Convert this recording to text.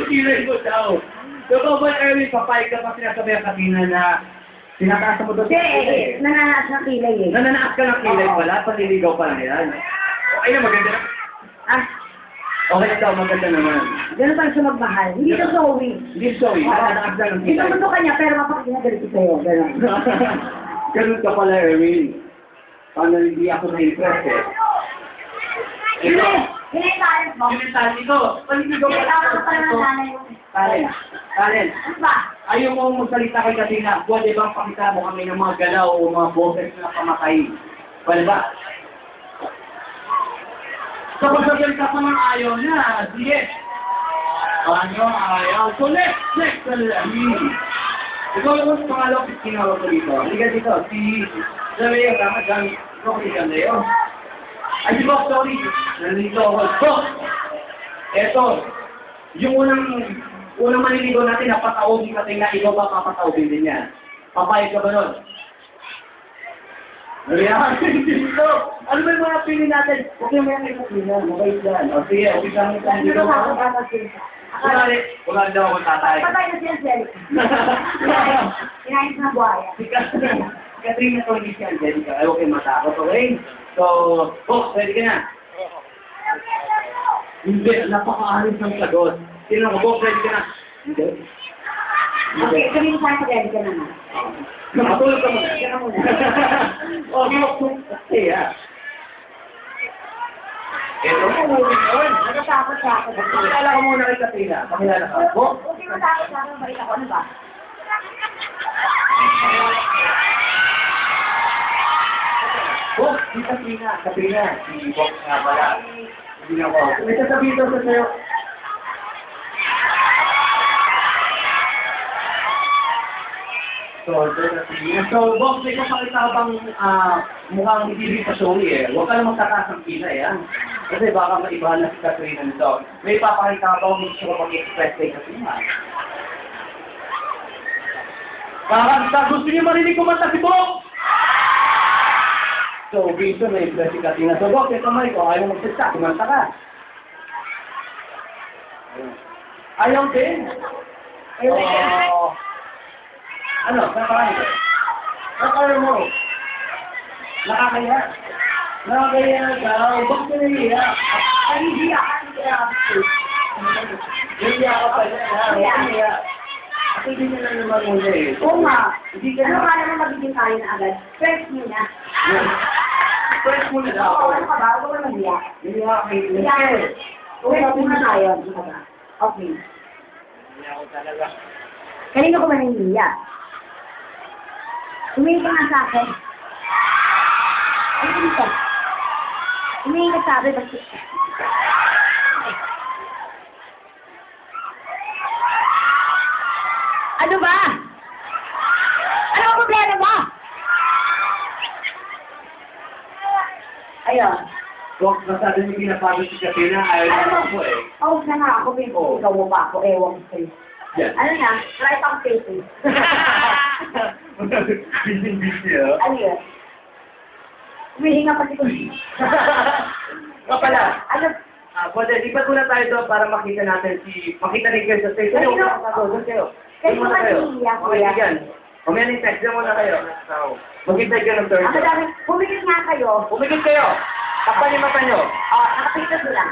kilay mo daw. So, Boy Erwin, papayag ka pa sinasabi ang kanina na sinataas mo doon. Hindi, nananaas na kilay eh. Nananaas ka ng kilay pala, panliligaw pa lang yan. Okay na, maganda na. Ah, Okay daw, maganda naman. ganun pa siya magmahal. Hindi ka showing. Hindi sorry, nananaas na ng Hindi kilay. ka mundo kanya, pero mapakikinagal ko sa'yo. Ganun. Ganun ka pala, Erwin. Paano hindi ako na-impress eh. Ito, Hinay-talent mo. yung mensahe ko, panliligaw pa lang. Tawag ka pala ng nanay mo. Karen, Ano ba? ayaw mo magsalita kay Katina, pwede bang pakita mo kami ng mga galaw o mga boses na pamatay? Pwede ba? Kapag sabihin ka pa ng ayaw na, sige. Ano ayaw? So next, ikaw yung pangalawang kinawag ko dito. Liga dito, si Leo, tama dyan, Rocky Leo. Ay, si Bob, sorry. Nandito ako. Bob! Eto, yung unang maniligaw natin, napataobin natin na ikaw ba papataobin din yan? Papayag ka ba nun? Ayan, dito. Ano ba yung mga pili natin? Huwag yung mga ipapilihan. Mabait yan. O sige, umpisa mo tayo dito. Wala daw akong tatay. Patay na siya, Jelly. Inayos na buhaya. Si Katrina to hindi siya Angelica. Ayaw kayo matakot, okay? So, Box, ready ka na? Hindi, napaka-alis ng sagot. Sino ko, Box, ready ka na? Hindi. Okay, sabihin ko sa'yo, Jelly ka naman. Matulog ka muna. Kaya muna. Oh, Box, okay, ah. Ito mo, yun. Natatakot siya ako. Pakilala ko muna kay Katrina. Pakilala ka. Box. Huwag yung matakot sa akin, balik ako. Ano ba? Box, si Katrina. Katrina, si Box nga pala. Hindi na ako. May sasabihin daw sa sa'yo. So, Box, may kapakita ka bang mukhang hindi sa show eh. Huwag ka lang magtataas ng kilay, ah. Kasi baka maibahan na si Katrina nito. May papakita ka bang gusto ko mag-express kay Katrina? Baka gusto niyo marinig kumanta si Box! So, gusto na impress si Katrina. So, Box, ito may ko. Ayaw magsalita. Kumanta ka. Ayaw din. Oh. Ano? Nakakain ko. Nakakain mo. Nakakaya. Nakakaya daw. Bakit ka nahiya? Ay, hindi ako. Hindi ako. Nahiya ka pala. Nahiya. Ako hindi na lang naman muna eh. Oo nga. Hindi ka Ano na. ka naman magiging tayo na agad? First muna. First muna daw. Oo, ano ka ba? Huwag ka naman hiya. Nahiya ka. Hiya. First muna tayo. Ano ka ba? Okay. Nahiya ako talaga. Kanino ko maningiya? Tumingin ka nga sa akin. Ano dito? Tumingin ka sa akin. Ano ba? Ano ang problema mo? Ayun. Box, masyado niyo pinapagod si Katrina. Ayaw Ano na mo? ako eh. Pause na nga ako. Ikaw mo ba ako? Ewan ko sa'yo. Yan. Ano na? Try pang facing. Busy, ah. Ano yun? Humihinga pati ko. Kapala. Ano? Pwede, lipat muna tayo doon para makita natin makita rin kayo sa stage. Ano, doon kayo. Kayo Doon muna kayo. manihiya, Mga kuya. kaibigan. Mamaya ng text, doon muna kayo. Maghintay kayo ng third. Ang madami, pumikit nga kayo. Umikit kayo. Takpan yung mata nyo. Nakapikit sila.